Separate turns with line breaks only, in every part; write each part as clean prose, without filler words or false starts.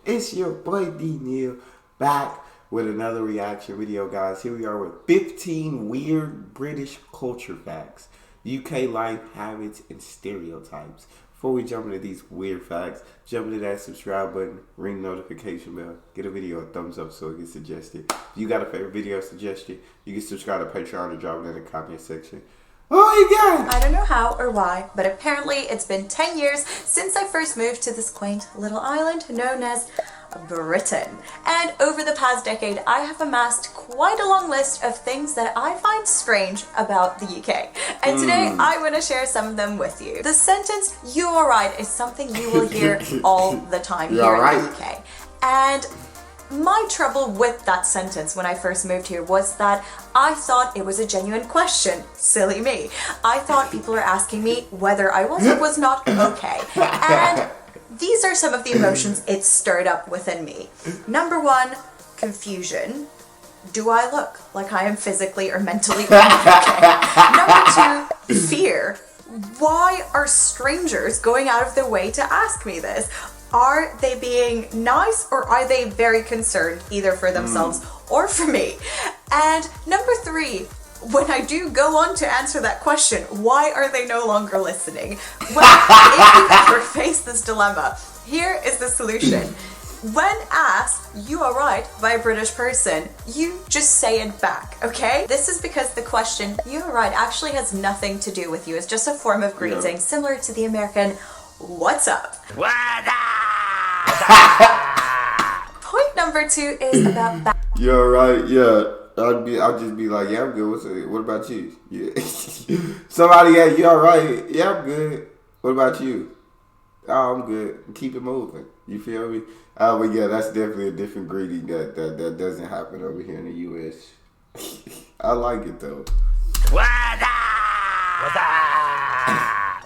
It's your boy Neal back with another reaction video, guys. Here we are with 15 weird British culture facts, UK life habits, and stereotypes. Before we jump into these weird facts, jump into that subscribe button, ring notification bell, get a video a thumbs up so it gets suggested. If you got a favorite video suggestion, you can subscribe to Patreon or drop it in the comment section. Oh, you got it!
I don't know how or why, but apparently it's been 10 years since I first moved to this quaint little island known as Britain. And over the past decade, I have amassed quite a long list of things that I find strange about the UK. And today, I want to share some of them with you. The sentence, "you alright," is something you will hear all the time here in the UK. And my trouble with that sentence when I first moved here was that I thought it was a genuine question. Silly me. I thought people are asking me whether I was or was not okay. And these are some of the emotions it stirred up within me. Number one, confusion. Do I look like I am physically or mentally okay? Number two, fear. Why are strangers going out of their way to ask me this? Are they being nice or are they very concerned either for themselves or for me? And number three, when I do go on to answer that question, why are they no longer listening? Well, if you ever face this dilemma, here is the solution. When asked, "you alright?" by a British person, you just say it back, okay? This is because the question, "you alright?" actually has nothing to do with you. It's just a form of greeting, similar to the American, "what's up?" Point number two is about
You alright? Yeah. I'll just be like, yeah, I'm good. What about you? Yeah. Somebody, yeah, you alright? Yeah, I'm good. What about you? Oh, I'm good. Keep it moving. You feel me? But yeah, that's definitely a different greeting that doesn't happen over here in the U.S. I like it though.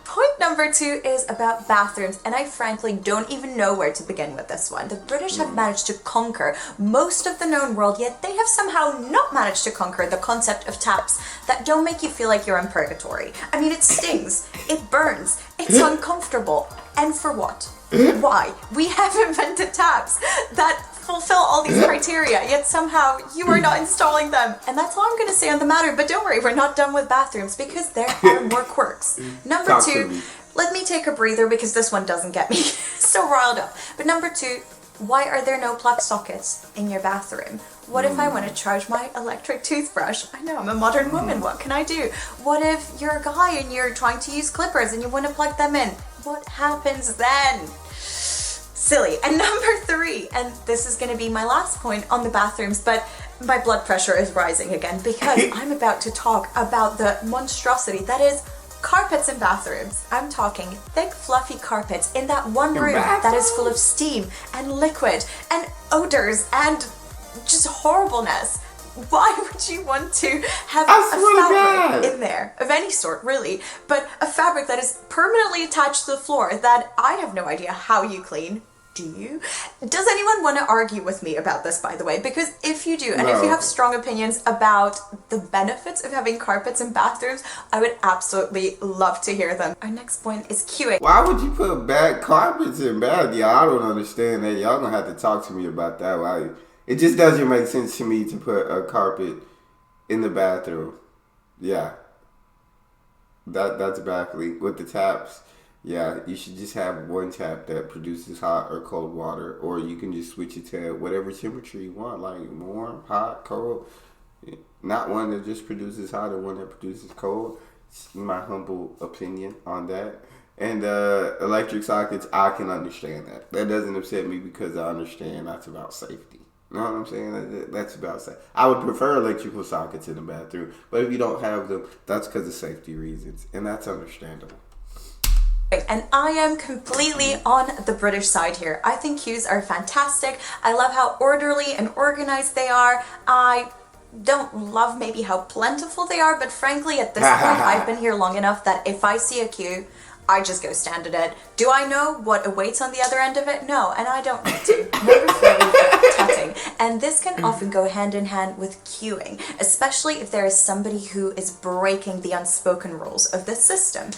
Point number two is about bathrooms, and I frankly don't even know where to begin with this one. The British have managed to conquer most of the known world, yet they have somehow not managed to conquer the concept of taps that don't make you feel like you're in purgatory. I mean, it stings, it burns, it's uncomfortable. And for what? Why? We have invented taps that fulfill all these criteria, yet somehow you are not installing them. And that's all I'm going to say on the matter, but don't worry, we're not done with bathrooms because there are more quirks. Number two, let me take a breather because this one doesn't get me so riled up. But number two, why are there no plug sockets in your bathroom? What if I want to charge my electric toothbrush? I know, I'm a modern woman, what can I do? What if you're a guy and you're trying to use clippers and you want to plug them in? What happens then? Silly. And number three, and this is going to be my last point on the bathrooms, but my blood pressure is rising again because I'm about to talk about the monstrosity that is carpets in bathrooms. I'm talking thick, fluffy carpets in that one room that is full of steam and liquid and odors and just horribleness. Why would you want to have a fabric in there of any sort, really, but a fabric that is permanently attached to the floor that I have no idea how you clean? Do you? Does anyone want to argue with me about this, by the way? Because if you do, and if you have strong opinions about the benefits of having carpets in bathrooms, I would absolutely love to hear them. Our next point is queuing.
Why would you put bad carpets in bed? Yeah, I don't understand that. Y'all gonna have to talk to me about that. Why? It just doesn't make sense to me to put a carpet in the bathroom. Yeah. That's baffling. With the taps, yeah, you should just have one tap that produces hot or cold water, or you can just switch it to whatever temperature you want, like warm, hot, cold. Not one that just produces hot or one that produces cold. It's my humble opinion on that. And electric sockets, I can understand that. That doesn't upset me because I understand that's about safety. You know what I'm saying? That's about safety. I would prefer electrical sockets in the bathroom, but if you don't have them, that's because of safety reasons, and that's understandable.
And I am completely on the British side here. I think queues are fantastic. I love how orderly and organized they are. I don't love maybe how plentiful they are, but frankly at this point I've been here long enough that if I see a queue, I just go stand at it. Do I know what awaits on the other end of it? No, and I don't need to. Number three, tutting. And this can often go hand in hand with queuing, especially if there is somebody who is breaking the unspoken rules of this system.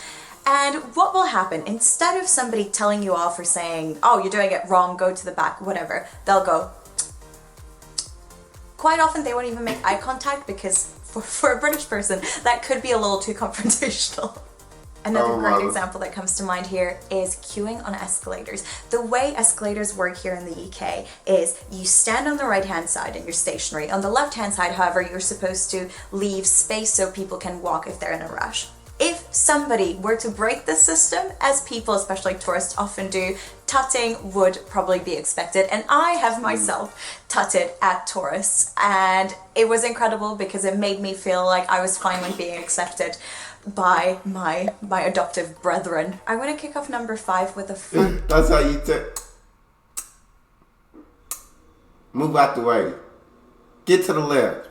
And what will happen, instead of somebody telling you off or saying, oh, you're doing it wrong, go to the back, whatever, they'll go. Quite often they won't even make eye contact because for a British person, that could be a little too confrontational. Another great example that comes to mind here is queuing on escalators. The way escalators work here in the UK is you stand on the right-hand side and you're stationary. On the left-hand side, however, you're supposed to leave space so people can walk if they're in a rush. If somebody were to break this system, as people, especially tourists, often do, tutting would probably be expected. And I have myself tutted at tourists, and it was incredible because it made me feel like I was finally being accepted by my adoptive brethren. I'm going to kick off number 5 with a fun.
That's how you move out the way. Get to the left.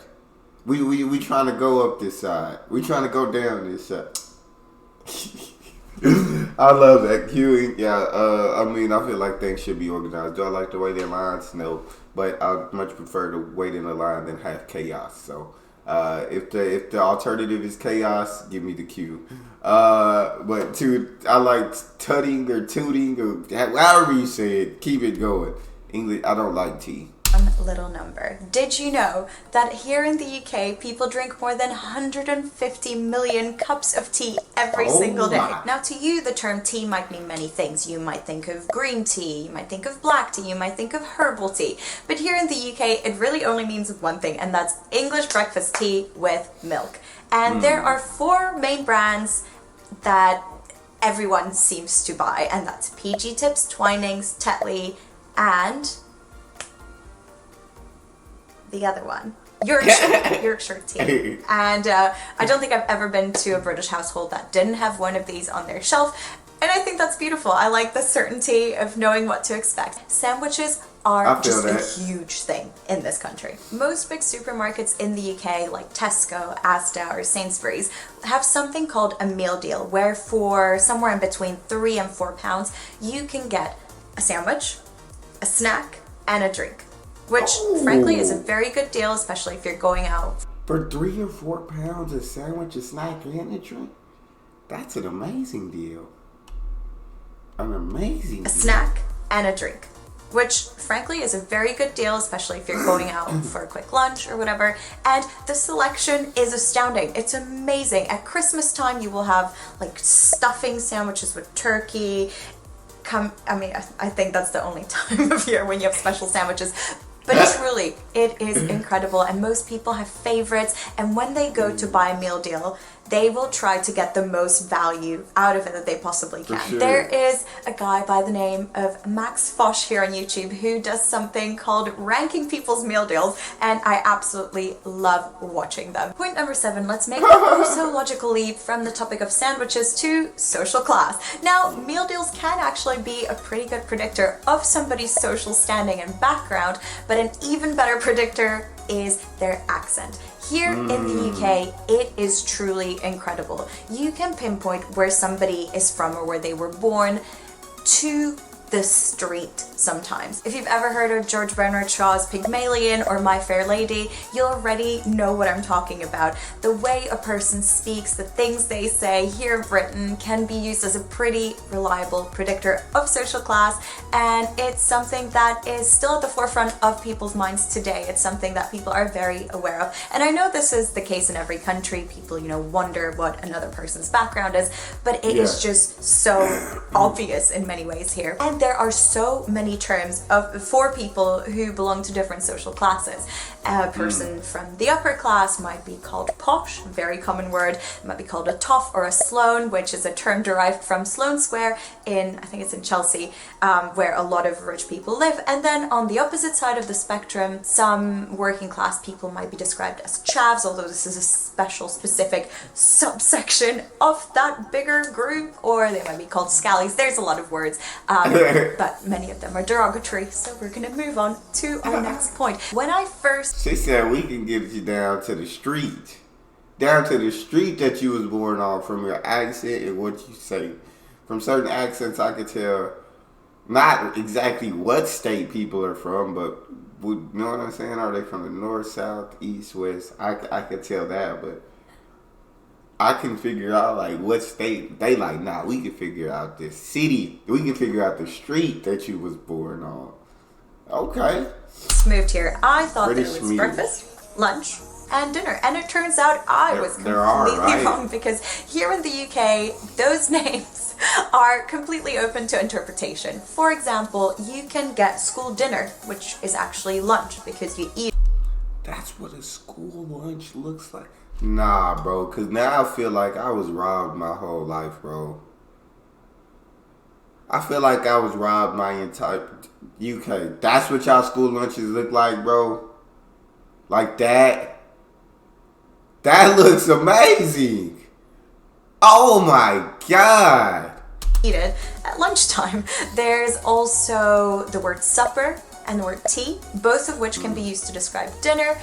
We trying to go up this side. We trying to go down this side. I love that queuing. Yeah, I mean, I feel like things should be organized. Do I like the way they're lines? No, but I much prefer to wait in a line than have chaos. So, if the alternative is chaos, give me the queue. But I like tutting or tooting or however you say it. Keep it going. English. I don't like tea.
One little number. Did you know that here in the UK, people drink more than 150 million cups of tea every single day? Now, to you, the term tea might mean many things. You might think of green tea, you might think of black tea, you might think of herbal tea. But here in the UK, it really only means one thing, and that's English breakfast tea with milk. And there are 4 main brands that everyone seems to buy, and that's PG Tips, Twinings, Tetley, and the other one, Yorkshire tea. And I don't think I've ever been to a British household that didn't have one of these on their shelf. And I think that's beautiful. I like the certainty of knowing what to expect. Sandwiches are just a huge thing in this country. Most big supermarkets in the UK, like Tesco, Asda, or Sainsbury's, have something called a meal deal, where for somewhere in between £3 and £4, you can get a sandwich, a snack, and a drink. Which, frankly, is a very good deal, especially if you're going out.
For £3 or £4, a sandwich, a snack, and a drink? That's an amazing deal. An amazing deal.
A snack and a drink. Which, frankly, is a very good deal, especially if you're going out for a quick lunch or whatever. And the selection is astounding. It's amazing. At Christmas time, you will have, like, stuffing sandwiches with turkey. I think that's the only time of year when you have special sandwiches. But truly, it is incredible, and most people have favorites, and when they go to buy a meal deal, they will try to get the most value out of it that they possibly can. Sure. There is a guy by the name of Max Fosh here on YouTube who does something called ranking people's meal deals, and I absolutely love watching them. Point number 7, let's make a logical leap from the topic of sandwiches to social class. Now, meal deals can actually be a pretty good predictor of somebody's social standing and background, but an even better predictor is their accent. Here in the UK, it is truly incredible. You can pinpoint where somebody is from or where they were born to the street sometimes. If you've ever heard of George Bernard Shaw's Pygmalion or My Fair Lady, you'll already know what I'm talking about. The way a person speaks, the things they say here in Britain can be used as a pretty reliable predictor of social class, and it's something that is still at the forefront of people's minds today. It's something that people are very aware of. And I know this is the case in every country. People, wonder what another person's background is, but it is just so obvious in many ways here. And there are so many terms for people who belong to different social classes. A person from the upper class might be called posh, very common word. It might be called a toff or a Sloane, which is a term derived from Sloane Square I think it's in Chelsea, where a lot of rich people live. And then on the opposite side of the spectrum, some working class people might be described as chavs, although this is a specific subsection of that bigger group, or they might be called scallies. There's a lot of words, but many of them are derogatory, so we're gonna move on to our next point. When I first...
She said we can get you down to the street that you was born on, from your accent and what you say. From certain accents, I could tell not exactly what state people are from, but you know what I'm saying? Are they from the north, south, east, west? I could tell that, but I can figure out like what state. They like, nah, we can figure out the city. We can figure out the street that you was born on. Okay.
Moved here, I thought
British
there was
meals.
breakfast, lunch, and dinner. And it turns out I was completely wrong, because here in the UK, those names are completely open to interpretation. For example, you can get school dinner, which is actually lunch because you eat.
That's what a school lunch looks like. Nah, bro, because now I feel like I was robbed my whole life, bro. I feel like I was robbed my entire UK. That's what y'all school lunches look like, bro? Like that? That looks amazing. Oh my God.
Eat it at lunchtime. There's also the word supper and the word tea, both of which can be used to describe dinner.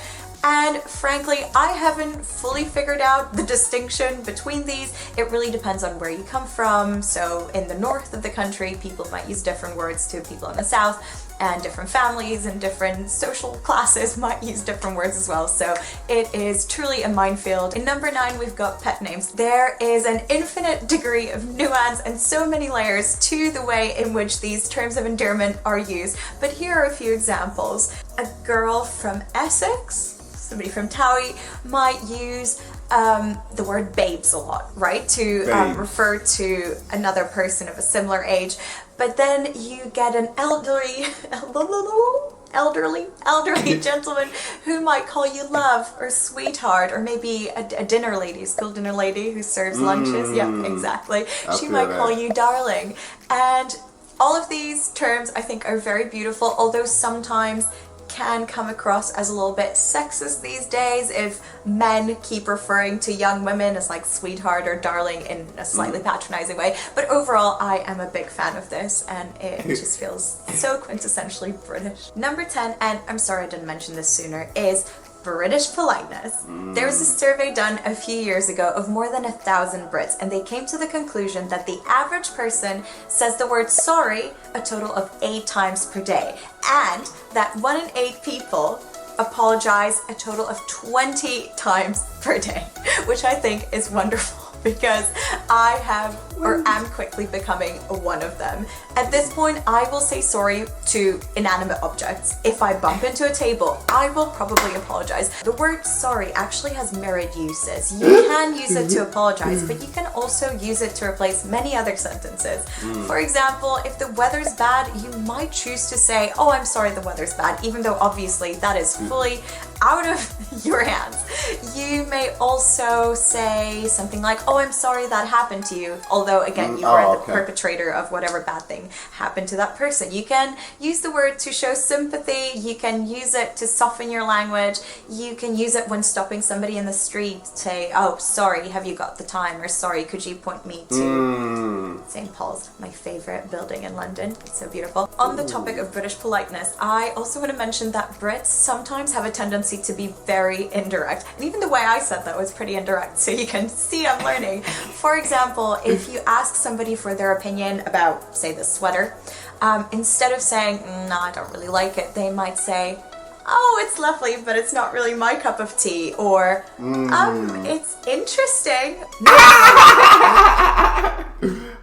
And frankly, I haven't fully figured out the distinction between these. It really depends on where you come from. So in the north of the country, people might use different words to people in the south, and different families and different social classes might use different words as well. So it is truly a minefield. In number 9, we've got pet names. There is an infinite degree of nuance and so many layers to the way in which these terms of endearment are used. But here are a few examples. A girl from Essex, somebody from Towie, might use the word babes a lot, right? To refer to another person of a similar age. But then you get an elderly gentleman who might call you love or sweetheart, or maybe a dinner lady, school dinner lady who serves lunches. Yeah, exactly. She might call you darling. And all of these terms I think are very beautiful, although sometimes can come across as a little bit sexist these days if men keep referring to young women as like sweetheart or darling in a slightly patronizing way. But overall, I am a big fan of this, and it just feels so quintessentially British. Number 10, and I'm sorry I didn't mention this sooner, is British politeness. There was a survey done a few years ago of more than 1,000 Brits, and they came to the conclusion that the average person says the word sorry a total of 8 times per day, and that 1 in 8 people apologize a total of 20 times per day, which I think is wonderful, because I have or am quickly becoming one of them. At this point, I will say sorry to inanimate objects. If I bump into a table, I will probably apologize. The word sorry actually has myriad uses. You can use it to apologize, but you can also use it to replace many other sentences. For example, if the weather's bad, you might choose to say, oh, I'm sorry the weather's bad, even though obviously that is fully out of your hands. You may also say something like, oh, I'm sorry that happened to you, although again, you were the perpetrator of whatever bad thing happened to that person. You can use the word to show sympathy, you can use it to soften your language, you can use it when stopping somebody in the street, say, oh, sorry, have you got the time, or sorry, could you point me to St. Paul's, my favorite building in London. It's so beautiful. On the topic of British politeness, I also want to mention that Brits sometimes have a tendency to be very indirect, and even the way I said that was pretty indirect, so you can see I'm learning. For example, if you ask somebody for their opinion about, say, the sweater, instead of saying, no, I don't really like it, they might say, oh, it's lovely, but it's not really my cup of tea, or, it's interesting.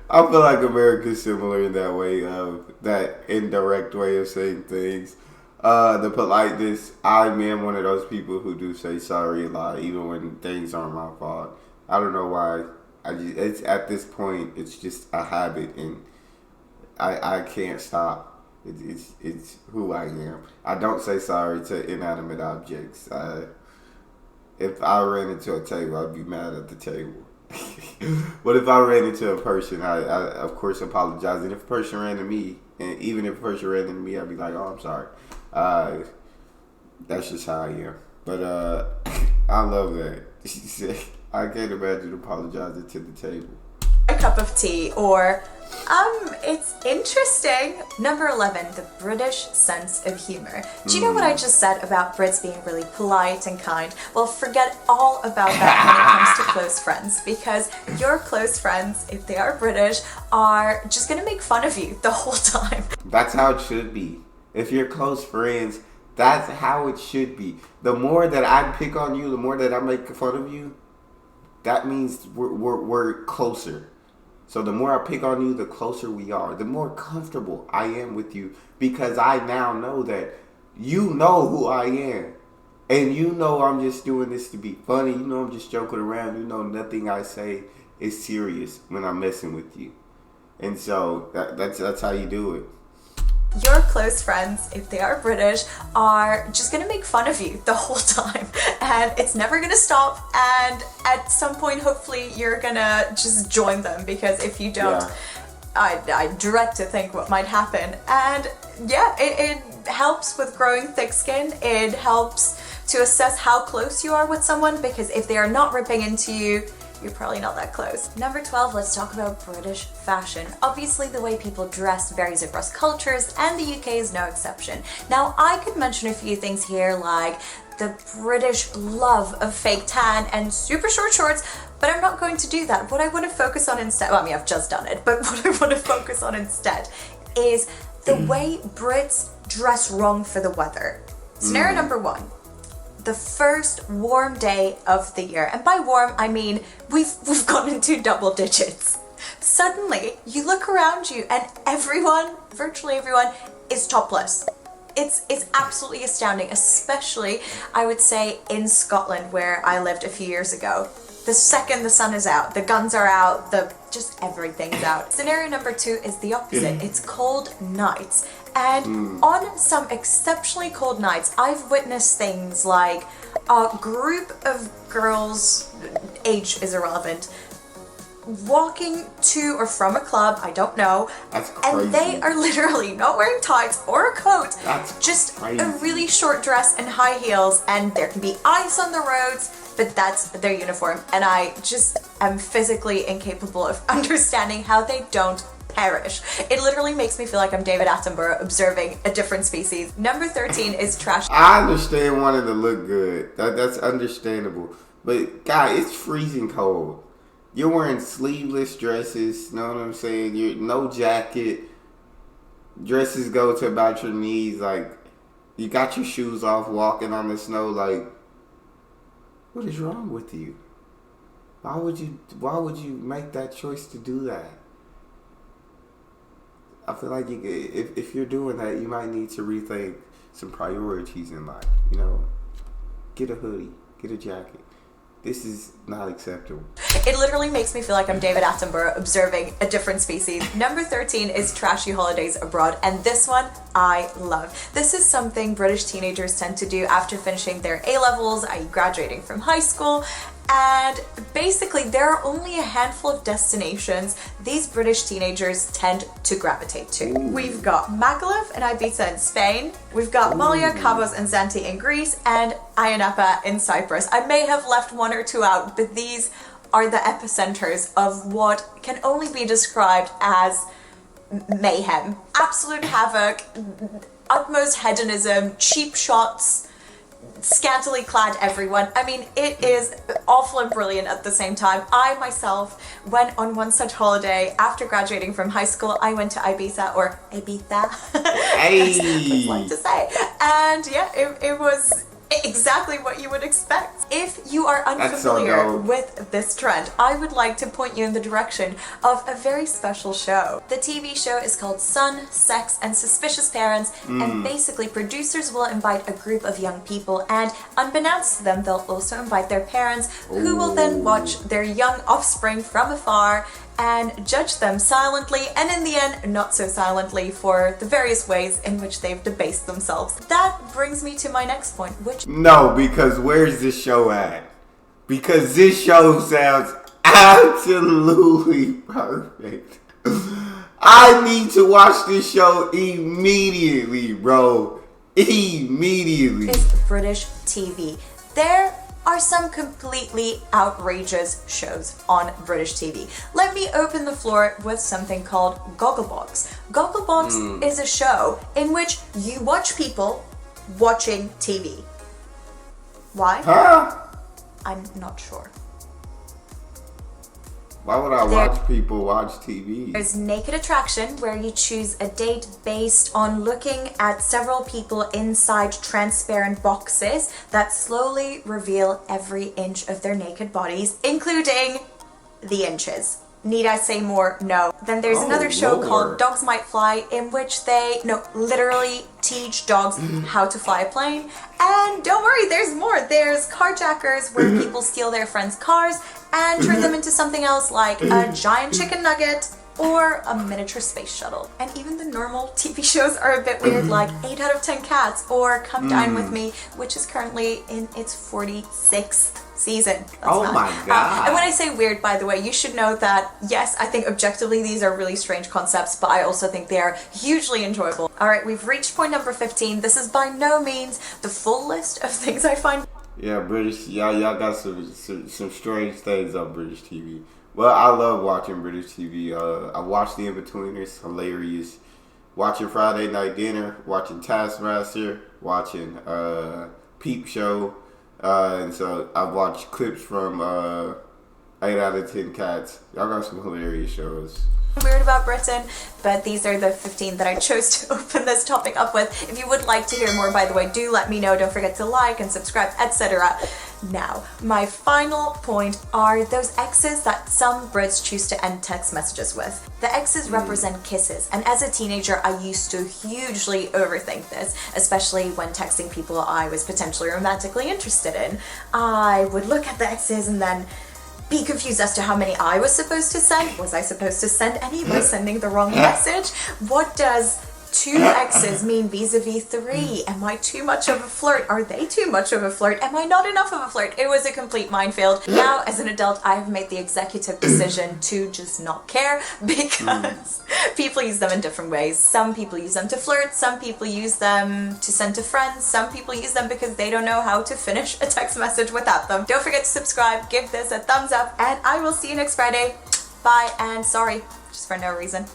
I feel like America's similar in that way, that indirect way of saying things. The politeness, I am one of those people who do say sorry a lot, even when things aren't my fault. I don't know why. It's at this point, it's just a habit, and I can't stop. It's who I am. I don't say sorry to inanimate objects. If I ran into a table, I'd be mad at the table. But if I ran into a person, I of course apologize. And if a person ran to me, and even if a person ran into me, I'd be like, oh, I'm sorry. That's just how I am. But I love that. I can't imagine apologizing to the table.
A cup of tea, or it's interesting. Number 11, the British sense of humor. Do you know what I just said about Brits being really polite and kind? Well, forget all about that when it comes to close friends, because your close friends, if they are British, are just gonna make fun of you the whole time.
That's how it should be. If you're close friends, that's how it should be. The more that I pick on you, the more that I make fun of you, that means we're closer. So the more I pick on you, the closer we are. The more comfortable I am with you, because I now know that you know who I am. And you know I'm just doing this to be funny. You know I'm just joking around. You know nothing I say is serious when I'm messing with you. And so that's how you do it.
Your close friends, if they are British, are just gonna make fun of you the whole time, and it's never gonna stop. And at some point, hopefully, you're gonna just join them, because if you don't, I dread to think what might happen. And yeah, it helps with growing thick skin. It helps to assess how close you are with someone, because if they are not ripping into you, you're probably not that close. Number 12, let's talk about British fashion. Obviously, the way people dress varies across cultures, and the UK is no exception. Now, I could mention a few things here, like the British love of fake tan and super short shorts, but I'm not going to do that. What I want to focus on instead, well, I mean, I've just done it, but what I want to focus on instead is the way Brits dress wrong for the weather. Scenario number 1. The first warm day of the year. And by warm, I mean we've gotten into double digits. Suddenly, you look around you and everyone, virtually everyone, is topless. It's absolutely astounding, especially, I would say, in Scotland, where I lived a few years ago. The second the sun is out, the guns are out, just everything's out. Scenario number 2 is the opposite. It's cold nights. And on some exceptionally cold nights, I've witnessed things like a group of girls, age is irrelevant, walking to or from a club, I don't know,
that's crazy.
And they are literally not wearing tights or a coat,
that's
just
crazy.
A really short dress and high heels, and there can be ice on the roads, but that's their uniform, and I just am physically incapable of understanding how they don't perish. It literally makes me feel like I'm David Attenborough observing a different species. Number 13 is trash.
I understand wanting to look good. That's understandable. But, guy, it's freezing cold. You're wearing sleeveless dresses, know what I'm saying? You're no jacket. Dresses go to about your knees. Like, you got your shoes off walking on the snow. Like, what is wrong with you? Why would you make that choice to do that? I feel like if you're doing that, you might need to rethink some priorities in life. You know, get a hoodie, get a jacket. This is not acceptable.
It literally makes me feel like I'm David Attenborough observing a different species. Number 13 is trashy holidays abroad, and this one I love. This is something British teenagers tend to do after finishing their A-levels, i.e. graduating from high school. And basically, there are only a handful of destinations these British teenagers tend to gravitate to. We've got Magaluf and Ibiza in Spain. We've got Malta, Kavos and Zante in Greece, and Ayia Napa in Cyprus. I may have left one or two out, but these are the epicenters of what can only be described as mayhem. Absolute havoc, utmost hedonism, cheap shots, scantily clad everyone. I mean, it is awful and brilliant at the same time. I myself went on one such holiday after graduating from high school. I went to Ibiza, or Ibiza,
Hey.
as I like to say. And yeah, it was exactly what you would expect. If you are unfamiliar with this trend, I would like to point you in the direction of a very special show. The TV show is called Sun, Sex and Suspicious Parents, and basically producers will invite a group of young people, and unbeknownst to them, they'll also invite their parents, who will then watch their young offspring from afar and judge them silently, and in the end, not so silently, for the various ways in which they've debased themselves. That brings me to my next point, which...
No, because where's this show at? Because this show sounds absolutely perfect. I need to watch this show immediately, bro. Immediately.
Is British TV. There are some completely outrageous shows on British TV. Let me open the floor with something called Gogglebox. Gogglebox is a show in which you watch people watching TV. Why?
Huh?
I'm not sure.
Why would I watch people watch TV?
There's Naked Attraction, where you choose a date based on looking at several people inside transparent boxes that slowly reveal every inch of their naked bodies, including the inches. Need I say more? No. Then there's another show called Dogs Might Fly, in which they, literally teach dogs how to fly a plane. And don't worry, there's more. There's Carjackers, where people steal their friends' cars and turn them into something else, like a giant chicken nugget or a miniature space shuttle. And even the normal TV shows are a bit weird, like 8 out of 10 Cats or Come Dine With Me, which is currently in its 46th season.
That's my God.
And when I say weird, by the way, you should know that, yes, I think objectively these are really strange concepts, but I also think they are hugely enjoyable. All right, we've reached point number 15. This is by no means the full list of things I find.
Yeah, British, y'all got some strange things on British TV. Well, I love watching British TV. I watch The In-Betweeners, hilarious. Watching Friday Night Dinner, watching Taskmaster, watching Peep Show. And so I've watched clips from 8 out of 10 Cats. Y'all got some hilarious shows.
Weird about Britain, but these are the 15 that I chose to open this topic up with. If you would like to hear more, by the way, do let me know. Don't forget to like and subscribe, etc. Now, my final point are those X's that some Brits choose to end text messages with. The X's represent kisses, and as a teenager, I used to hugely overthink this, especially when texting people I was potentially romantically interested in. I would look at the X's and then be confused as to how many I was supposed to send. Was I supposed to send any by sending the wrong message? What does 2 X's mean vis-a-vis 3? Am I too much of a flirt? Are they too much of a flirt? Am I not enough of a flirt? It was a complete minefield. Now, as an adult, I have made the executive decision to just not care, because people use them in different ways. Some people use them to flirt, some people use them to send to friends, some people use them because they don't know how to finish a text message without them. Don't forget to subscribe, give this a thumbs up, and I will see you next Friday. Bye, and sorry, just for no reason.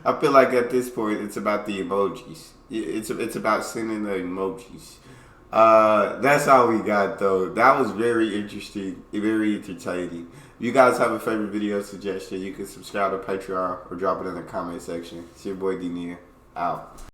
I feel like at this point it's about the emojis. It's about sending the emojis. That's all we got though. That was very interesting, very entertaining. If you guys have a favorite video suggestion, you can subscribe to Patreon or drop it in the comment section. It's your boy Neal, out.